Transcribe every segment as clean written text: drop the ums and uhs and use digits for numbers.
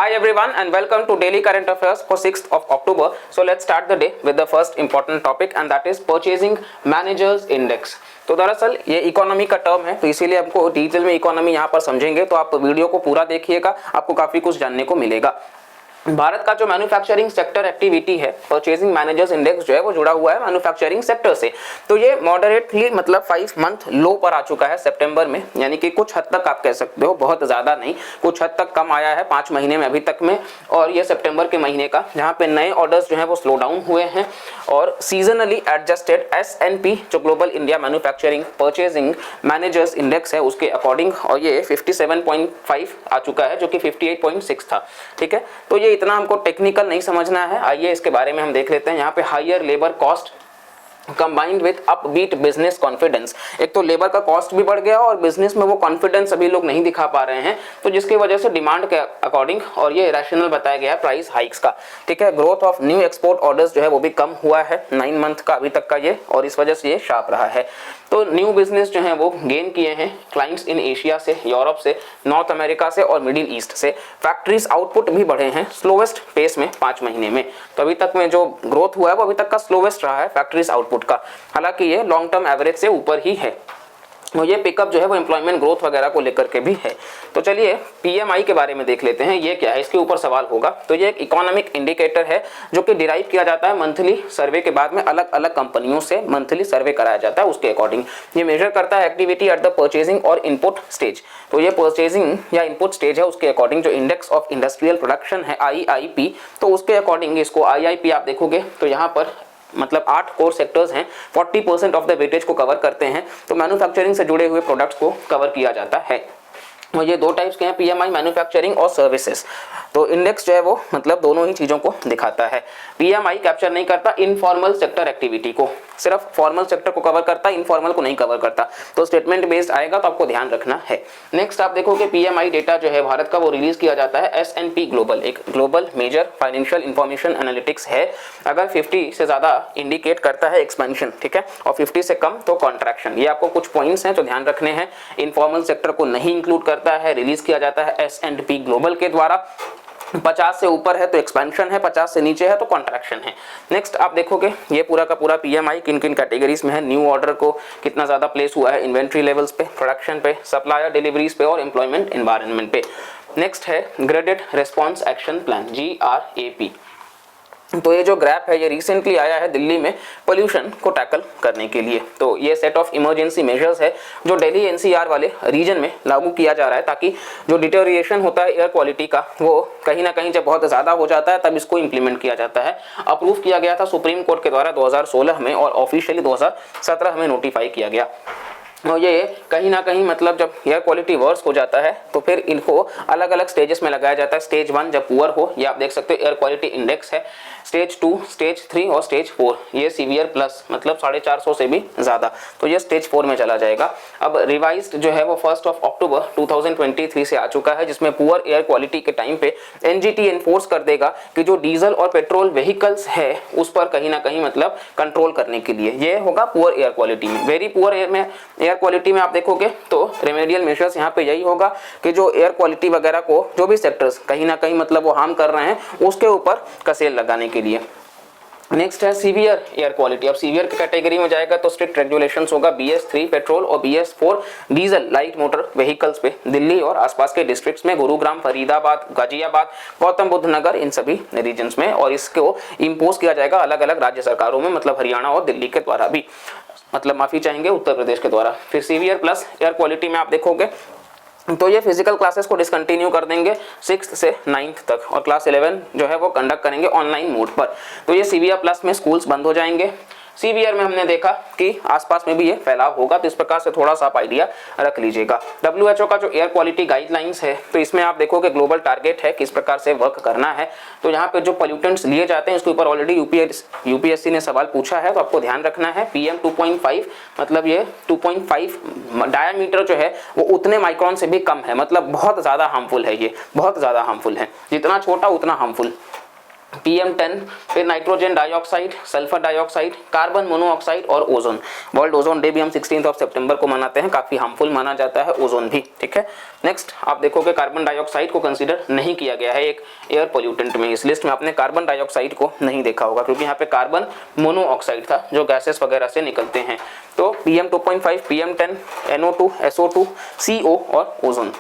Hi everyone and welcome to Daily Current Affairs for 6th of October. So let's start the day with the first important topic and that is Purchasing Managers Index. तो दरअसल ये economy का term है, तो इसीलिए आपको detail में economy यहाँ पर समझेंगे, तो आप वीडियो को पूरा देखिएगा, आपको काफी कुछ जानने को मिलेगा। भारत का जो मैन्युफैक्चरिंग सेक्टर एक्टिविटी है, परचेजिंग मैनेजर्स इंडेक्स जो है वो जुड़ा हुआ है मैन्युफैक्चरिंग सेक्टर से। तो ये मॉडरेटली मतलब 5 मंथ लो पर आ चुका है सितंबर में, यानी कि कुछ हद तक आप कह सकते हो, बहुत ज्यादा नहीं, कुछ हद तक कम आया है 5 महीने में अभी तक में। और ये सितंबर के महीने का जहाँ पे नए ऑर्डर्स जो है वो स्लो डाउन हुए हैं और सीजनली एडजस्टेड S&P जो global India manufacturing purchasing managers index है उसके अकॉर्डिंग और ये 57.5 आ चुका है जो कि 58.6 था। ठीक है, तो ये इतना हमको टेक्निकल नहीं समझना है, आइए इसके बारे में हम देख लेते हैं। यहाँ पे higher labour cost combined with upbeat business confidence, एक तो लेबर का कॉस्ट भी बढ़ गया और बिजनेस में वो कॉन्फिडेंस अभी लोग नहीं दिखा पा रहे हैं, तो जिसकी वजह से डिमांड के अकॉर्डिंग और ये रैशनल बताया गया है प्राइस हाइक्स का। ठीक है, growth of new export orders जो है वो भी कम हुआ है 9 मंथ का अभी तक का ये, और इस वजह से ये शार्प रहा है। तो न्यू बिजनेस जो है वो गेन किए हैं क्लाइंट्स इन एशिया से, यूरोप से, नॉर्थ अमेरिका से और मिडिल ईस्ट से। फैक्ट्रीज आउटपुट भी बढ़े हैं स्लोवेस्ट पेस में 5 महीने में, तो अभी तक में जो ग्रोथ हुआ है वो अभी तक का स्लोवेस्ट रहा है फैक्ट्रीज आउटपुट का, हालांकि ये लॉन्ग टर्म एवरेज से ऊपर ही है। तो ये पिकअप जो है वो एम्प्लॉयमेंट ग्रोथ वगैरह को लेकर के भी है। तो चलिए PMI के बारे में देख लेते हैं, ये क्या है, इसके ऊपर सवाल होगा। तो ये एक इकोनॉमिक इंडिकेटर है जो कि डिराइव किया जाता है मंथली सर्वे के बाद में, अलग अलग कंपनियों से मंथली सर्वे कराया जाता है, उसके अकॉर्डिंग ये मेजर करता है एक्टिविटी एट द परचेजिंग और इनपुट स्टेज। तो ये परचेजिंग या इनपुट स्टेज है, उसके अकॉर्डिंग जो इंडेक्स ऑफ इंडस्ट्रियल प्रोडक्शन है IIP, तो उसके अकॉर्डिंग इसको IIP आप देखोगे तो यहाँ पर मतलब 8 कोर सेक्टर्स हैं, 40% ऑफ द वेटेज को कवर करते हैं, तो मैन्युफैक्चरिंग से जुड़े हुए प्रोडक्ट्स को कवर किया जाता है। और ये 2 टाइप्स के हैं PMI, मैन्युफैक्चरिंग और सर्विसेज। तो इंडेक्स जो है वो मतलब दोनों ही चीज़ों को दिखाता है। PMI कैप्चर नहीं करता इनफॉर्मल सेक्टर एक्टिविटी को, सिर्फ फॉर्मल सेक्टर को कवर करता है, इनफॉर्मल को नहीं कवर करता, तो स्टेटमेंट बेस्ड आएगा, तो आपको ध्यान रखना है। नेक्स्ट आप देखोगे PMI डेटा जो है भारत का वो रिलीज किया जाता है S&P ग्लोबल, एक global major financial information analytics है। अगर 50 से ज़्यादा इंडिकेट करता है एक्सपेंशन, ठीक है, और 50 से कम तो कॉन्ट्रैक्शन। ये आपको कुछ पॉइंट्स हैं तो ध्यान रखने हैं। इनफॉर्मल सेक्टर को नहीं इंक्लूड करता है, रिलीज किया जाता है S&P ग्लोबल के द्वारा। 50 से ऊपर है तो एक्सपेंशन है, 50 से नीचे है तो कॉन्ट्रैक्शन है। नेक्स्ट आप देखोगे ये पूरा का पूरा PMI किन किन कैटेगरीज में है, न्यू ऑर्डर को कितना ज़्यादा प्लेस हुआ है, इन्वेंट्री लेवल्स पे, प्रोडक्शन पे, सप्लायर डिलीवरीज पे और एम्प्लॉयमेंट एनवायरनमेंट पे। नेक्स्ट है graded response action plan GRAP। तो ये जो ग्राफ है ये रिसेंटली आया है दिल्ली में पोल्यूशन को टैकल करने के लिए। तो ये सेट ऑफ इमरजेंसी मेजर्स है जो दिल्ली NCR वाले रीजन में लागू किया जा रहा है, ताकि जो डिटेरिएशन होता है एयर क्वालिटी का वो कहीं ना कहीं जब बहुत ज़्यादा हो जाता है तब इसको इम्प्लीमेंट किया जाता है। अप्रूव किया गया था सुप्रीम कोर्ट के द्वारा 2016 में और ऑफिशियली 2017 में नोटिफाई किया गया। और ये कहीं ना कहीं मतलब जब एयर क्वालिटी वर्स हो जाता है तो फिर इनको अलग अलग स्टेजेस में लगाया जाता है। स्टेज 1 जब पुअर हो, ये आप देख सकते हो एयर क्वालिटी इंडेक्स है। स्टेज 2, स्टेज 3 और स्टेज 4 ये सीवियर प्लस मतलब 450 से भी ज़्यादा, तो ये स्टेज 4 में चला जाएगा। अब रिवाइज्ड जो है वो 1 अक्टूबर 2023 से आ चुका है, जिसमें पुअर एयर क्वालिटी के टाइम पे NGT एनफोर्स कर देगा कि जो डीजल और पेट्रोल व्हीकल्स है उस पर कहीं ना कहीं मतलब कंट्रोल करने के लिए। ये होगा पुअर एयर क्वालिटी में। वेरी पुअर एयर क्वालिटी में आप देखोगे तो रेमेडियल मेजर्स यहाँ पे यही होगा कि जो एयर क्वालिटी वगैरह को जो भी सेक्टर्स कहीं ना कहीं मतलब वो हार्म कर रहे हैं उसके ऊपर कसेल लगाने के लिए। नेक्स्ट है सीवियर एयर क्वालिटी। अब सीवियर की कैटेगरी में जाएगा तो स्ट्रिक्ट रेगुलेशंस होगा BS3 पेट्रोल और BS4 diesel light motor vehicles पे दिल्ली और आसपास के डिस्ट्रिक्ट्स में, गुरुग्राम, फरीदाबाद, गाजियाबाद, गौतम बुद्ध नगर, इन सभी रीजन्स में, और इसको इम्पोज किया जाएगा अलग अलग राज्य सरकारों में, मतलब हरियाणा और दिल्ली के द्वारा भी, मतलब माफी चाहेंगे उत्तर प्रदेश के द्वारा। फिर सीवियर प्लस एयर क्वालिटी में आप देखोगे तो ये फिजिकल क्लासेस को डिसकंटिन्यू कर देंगे 6th से 9th तक, और क्लास 11 जो है वो कंडक्ट करेंगे ऑनलाइन मोड पर। तो ये सीवियर प्लस में स्कूल्स बंद हो जाएंगे। सीवियर में हमने देखा कि आसपास में भी ये फैलाव होगा, तो इस प्रकार से थोड़ा सा आप आइडिया रख लीजिएगा। WHO का जो एयर क्वालिटी गाइडलाइंस है तो इसमें आप देखोगे ग्लोबल टारगेट है किस प्रकार से वर्क करना है। तो यहाँ पे जो पोल्यूटेंट्स लिए जाते हैं इसके ऊपर ऑलरेडी UPSC ने सवाल पूछा है, तो आपको ध्यान रखना है PM 2.5 मतलब ये 2.5 डायमीटर जो है वो उतने माइक्रोन से भी कम है, मतलब बहुत ज़्यादा हार्मफुल है, ये बहुत ज़्यादा हार्मफुल है, जितना छोटा उतना हार्मफुल। PM10, फिर nitrogen dioxide, sulphur dioxide, carbon monoxide और ओजोन। वर्ल्ड ओजोन डे भी हम 16 सितंबर को मनाते हैं, काफी हार्मफुल माना जाता है ओजोन भी, ठीक है। नेक्स्ट आप देखोगे कार्बन डाइऑक्साइड को कंसीडर नहीं किया गया है एक एयर पोल्यूटेंट में, इस लिस्ट में आपने कार्बन डाइऑक्साइड को नहीं देखा होगा क्योंकि यहाँ पे कार्बन मोनोऑक्साइड था जो गैसेस वगैरह से निकलते हैं। तो PM2.5, PM10, NO2, SO2, CO और ओजोन।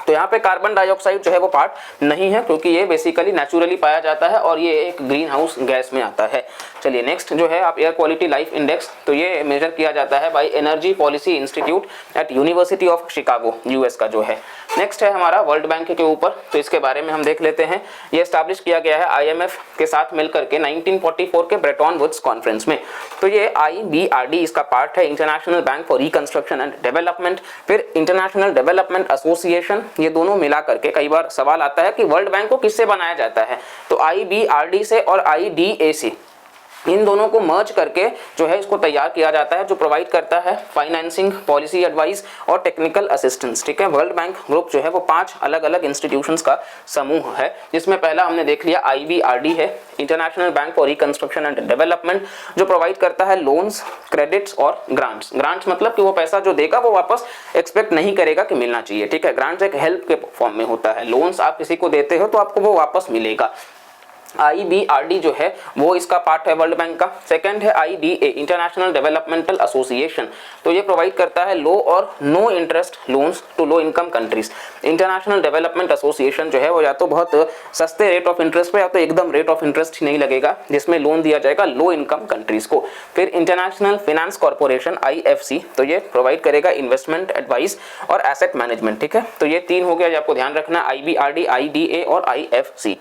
तो यहाँ पे कार्बन डाइऑक्साइड जो है वो पार्ट नहीं है क्योंकि ये बेसिकली नेचुरली पाया जाता है और ये एक ग्रीन हाउस गैस में आता है। चलिए नेक्स्ट जो है आप एयर क्वालिटी लाइफ इंडेक्स, तो ये मेजर किया जाता है by energy policy institute eight university of Chicago, US का जो है। नेक्स्ट है हमारा वर्ल्ड बैंक के ऊपर, तो इसके बारे में हम देख लेते हैं। ये एस्टैब्लिश किया गया है IMF के साथ मिलकर के 1944 के ब्रेटन वुड्स कॉन्फ्रेंस में। तो ये IBRD इसका पार्ट है, international bank for reconstruction and development, फिर इंटरनेशनल डेवलपमेंट एसोसिएशन, ये दोनों मिला करके कई बार सवाल आता है कि वर्ल्ड बैंक को किससे बनाया जाता है, तो IBRD से और IDA से, इन दोनों को मर्ज करके जो है इसको तैयार किया जाता है, जो प्रोवाइड करता है फाइनेंसिंग, पॉलिसी एडवाइस और टेक्निकल असिस्टेंस, ठीक है। वर्ल्ड बैंक ग्रुप जो है वो 5 अलग अलग इंस्टीट्यूशंस का समूह है, जिसमें पहला हमने देख लिया IBRD है, international bank for reconstruction and development, जो प्रोवाइड करता है लोन्स, क्रेडिट्स और ग्रांट्स। ग्रांट्स मतलब कि वो पैसा जो देगा वो वापस एक्सपेक्ट नहीं करेगा कि मिलना चाहिए, ठीक है। ग्रांट्स एक हेल्प के फॉर्म में होता है, लोन्स आप किसी को देते हो तो आपको वो वापस मिलेगा। IBRD जो है वो इसका पार्ट है वर्ल्ड बैंक का। सेकंड है IDA, इंटरनेशनल डेवलपमेंटल एसोसिएशन, तो ये प्रोवाइड करता है लो और no interest loans to low income countries. International development association जो है वो या तो बहुत सस्ते रेट ऑफ इंटरेस्ट पे या तो एकदम रेट ऑफ इंटरेस्ट ही नहीं लगेगा, जिसमें लोन दिया जाएगा लो इनकम कंट्रीज को। फिर इंटरनेशनल फाइनेंस कॉर्पोरेशन IFC, तो ये प्रोवाइड करेगा इन्वेस्टमेंट एडवाइस और एसेट मैनेजमेंट, ठीक है। तो ये 3 हो गया जो आपको ध्यान रखना, IBRD, IDA और IFC।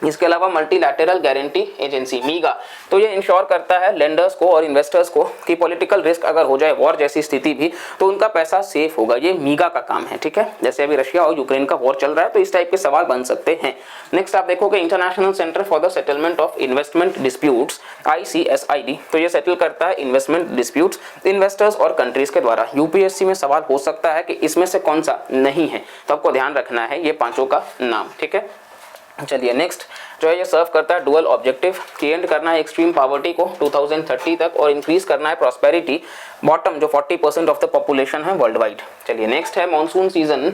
इसके अलावा मल्टीलैटरल गारंटी एजेंसी मीगा, तो ये इंश्योर करता है लेंडर्स को और इन्वेस्टर्स को कि पॉलिटिकल रिस्क अगर हो जाए, वॉर जैसी स्थिति भी, तो उनका पैसा सेफ होगा। ये मीगा का काम है, ठीक है। जैसे अभी रशिया और यूक्रेन का वॉर चल रहा है तो इस टाइप के सवाल बन सकते हैं। नेक्स्ट आप देखोगे international centre for the settlement of investment disputes ICSID, तो ये सेटल करता है इन्वेस्टमेंट डिस्प्यूट्स इन्वेस्टर्स और कंट्रीज के द्वारा। UPSC में सवाल हो सकता है कि इसमें से कौन सा नहीं है, तो आपको ध्यान रखना है ये 5 का नाम, ठीक है। चलिए नेक्स्ट जो है ये सर्व करता है डुअल ऑब्जेक्टिव कि एंड करना है एक्सट्रीम पॉवर्टी को 2030 तक और इंक्रीज करना है प्रॉस्पेरिटी बॉटम जो 40% ऑफ द पॉपुलेशन है वर्ल्ड वाइड। चलिए नेक्स्ट है monsoon season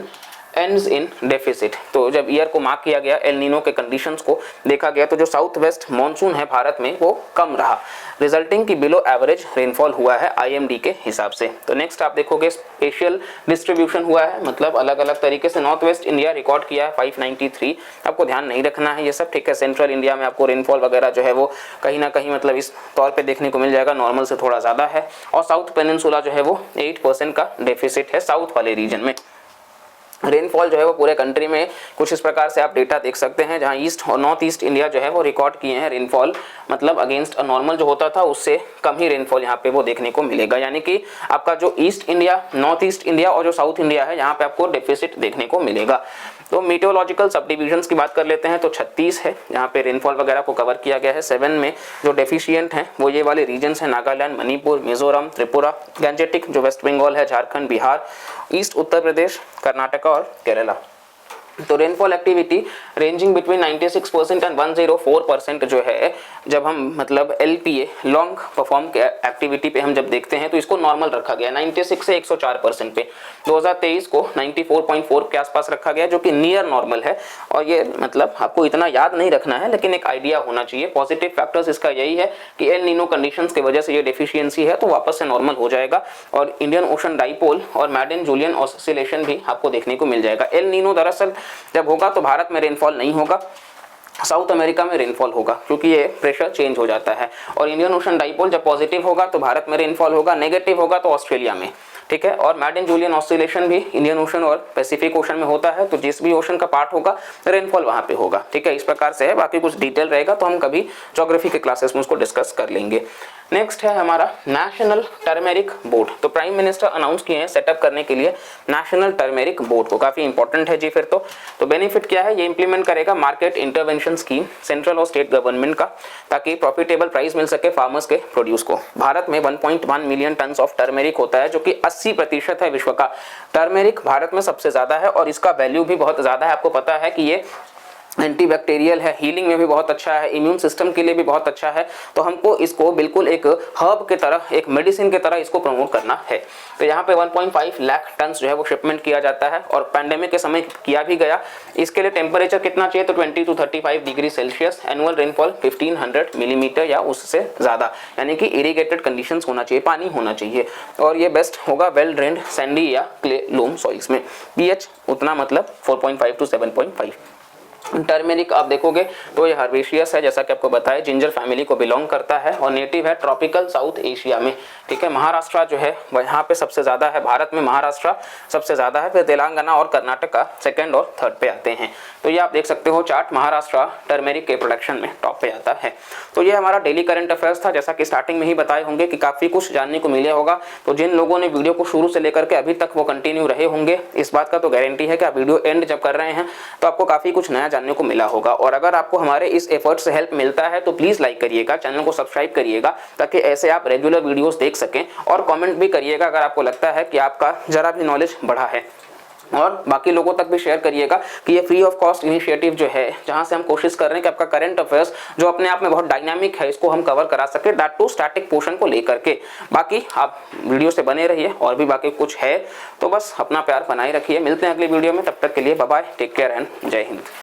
ends in deficit, तो जब ईयर को मार्क किया गया, एल नीनो के कंडीशंस को देखा गया, तो जो साउथ वेस्ट मॉनसून है भारत में वो कम रहा, रिजल्टिंग की बिलो एवरेज रेनफॉल हुआ है IMD के हिसाब से। तो नेक्स्ट आप देखोगे स्पेशल डिस्ट्रीब्यूशन हुआ है, मतलब अलग अलग तरीके से नॉर्थ वेस्ट इंडिया रिकॉर्ड किया है 593, आपको ध्यान नहीं रखना है ये सब, ठीक है। सेंट्रल इंडिया में आपको रेनफॉल वगैरह जो है वो कहीं ना कहीं मतलब इस तौर पे देखने को मिल जाएगा, नॉर्मल से थोड़ा ज़्यादा है। और साउथ पेनिनसुला जो है वो 8% का डेफिसिट है साउथ वाले रीजन में। रेनफॉल जो है वो पूरे कंट्री में कुछ इस प्रकार से आप डेटा देख सकते हैं, जहां ईस्ट और नॉर्थ ईस्ट इंडिया जो है वो रिकॉर्ड किए हैं रेनफॉल, मतलब अगेंस्ट नॉर्मल जो होता था उससे कम ही रेनफॉल यहाँ पे वो देखने को मिलेगा। यानी कि आपका जो east India, north east India और जो साउथ इंडिया है, यहाँ पे आपको डेफिसिट देखने को मिलेगा। तो मीटियोलॉजिकल सब डिविजन्स की बात कर लेते हैं, तो 36 है यहाँ पे रेनफॉल वगैरह को कवर किया गया है। 7 में जो डेफिशिएंट हैं वो ये वाले रीजन्स हैं, नागालैंड, मणिपुर, मिजोरम, त्रिपुरा, गंजेटिक जो वेस्ट बंगाल है, झारखंड, बिहार, ईस्ट उत्तर प्रदेश, कर्नाटका और केरला। तो rainfall activity ranging between 96% and 104% जो है, जब हम मतलब LPA लॉन्ग परफॉर्म के एक्टिविटी पे हम जब देखते हैं तो इसको नॉर्मल रखा गया 96 से 104% पे। 2023 को 94.4 के आसपास रखा गया जो कि नियर नॉर्मल है। और ये मतलब आपको इतना याद नहीं रखना है, लेकिन एक आइडिया होना चाहिए। पॉजिटिव फैक्टर्स इसका यही है कि एल नीनो कंडीशंस की वजह से ये डेफिशिएंसी है तो वापस से नॉर्मल हो जाएगा। और इंडियन ओशन डाइपोल और मैडन जूलियन ऑसिलेशन भी आपको देखने को मिल जाएगा। एल नीनो दरअसल जब होगा तो भारत में रेनफॉल नहीं होगा, साउथ अमेरिका में रेनफॉल होगा, क्योंकि ये प्रेशर चेंज हो जाता है। और इंडियन ओशन डाइपोल जब पॉजिटिव होगा तो भारत में रेनफॉल होगा, नेगेटिव होगा तो ऑस्ट्रेलिया में, ठीक है। और मैडन जूलियन ऑसिलेशन भी इंडियन ओशन और पैसिफिक ओशन में होता है, तो जिस भी ओशन का पार्ट होगा रेनफॉल वहां पे होगा, ठीक है। इस प्रकार से है, बाकी कुछ डिटेल रहेगा तो हम कभी ज्योग्राफी के क्लासेस में उसको डिस्कस कर लेंगे। नेक्स्ट है हमारा नेशनल टर्मेरिक बोर्ड। तो प्राइम मिनिस्टर अनाउंस किए हैं सेटअप करने के लिए नेशनल टर्मेरिक बोर्ड को, काफी इंपॉर्टेंट है जी। फिर तो बेनिफिट क्या है, ये इंप्लीमेंट करेगा मार्केट इंटरवेंशन स्कीम सेंट्रल और स्टेट गवर्नमेंट का, ताकि प्रॉफिटेबल प्राइस मिल सके फार्मर्स के प्रोड्यूस को। भारत में 1.1 मिलियन टन ऑफ टर्मेरिक होता है, जो कि 80% है विश्व का। टर्मेरिक भारत में सबसे ज्यादा है और इसका वैल्यू भी बहुत ज्यादा है। आपको पता है कि ये एंटीबैक्टीरियल है, हीलिंग में भी बहुत अच्छा है, इम्यून सिस्टम के लिए भी बहुत अच्छा है। तो हमको इसको बिल्कुल एक हर्ब की तरह, एक मेडिसिन की तरह इसको प्रमोट करना है। तो यहाँ पे 1.5 लाख टन जो है वो शिपमेंट किया जाता है और पैंडेमिक के समय किया भी गया। इसके लिए टेम्परेचर कितना चाहिए, तो 20 to 35 degree Celsius, annual rainfall 1500 millimetre या उससे ज़्यादा, यानी कि इरीगेटेड कंडीशंस होना चाहिए, पानी होना चाहिए। और ये बेस्ट होगा वेल ड्रेन्ड सैंडी या क्ले लोम सॉइल्स में। पीएच उतना मतलब 4.5 to 7.5। टर्मेरिक आप देखोगे तो ये हर्बेशियस है, जैसा कि आपको बताया, जिंजर फैमिली को बिलोंग करता है और नेटिव है ट्रॉपिकल साउथ एशिया में। ठीक है, महाराष्ट्र जो है वह यहाँ पे सबसे ज़्यादा है, भारत में महाराष्ट्र सबसे ज़्यादा है, फिर तेलंगाना और कर्नाटका सेकंड और थर्ड पे आते हैं। तो ये आप देख सकते हो चार्ट, महाराष्ट्र टर्मेरिक के प्रोडक्शन में टॉप पे आता है। तो ये हमारा डेली करंट अफेयर्स था, जैसा कि स्टार्टिंग में ही बताए होंगे कि काफ़ी कुछ जानने को मिले होगा। तो जिन लोगों ने वीडियो को शुरू से लेकर के अभी तक वो कंटिन्यू रहे होंगे, इस बात का तो गारंटी है कि आप वीडियो एंड जब कर रहे हैं तो आपको काफ़ी कुछ नया जानने को मिला होगा। और अगर आपको हमारे इस एफर्ट से हेल्प मिलता है तो प्लीज लाइक करिएगा, चैनल को सब्सक्राइब करिएगा, ताकि ऐसे आप रेगुलर वीडियोस देख सकें। और कमेंट भी करिएगा अगर आपको लगता है कि आपका जरा भी नॉलेज बढ़ा है, और बाकी लोगों तक भी शेयर करिएगा कि ये फ्री ऑफ कॉस्ट इनिशिएटिव जो है, जहां से हम कोशिश कर रहे हैं कि आपका करंट अफेयर्स जो अपने आप में बहुत डायनामिक है, इसको हम कवर करा सके, दैट टू स्टैटिक पोर्शन को लेकर के। बाकी आप वीडियो से बने रहिए, और भी बाकी कुछ है तो बस अपना प्यार बनाए रखिए। मिलते हैं अगली वीडियो में, तब तक के लिए bye bye, take care and जय हिंद।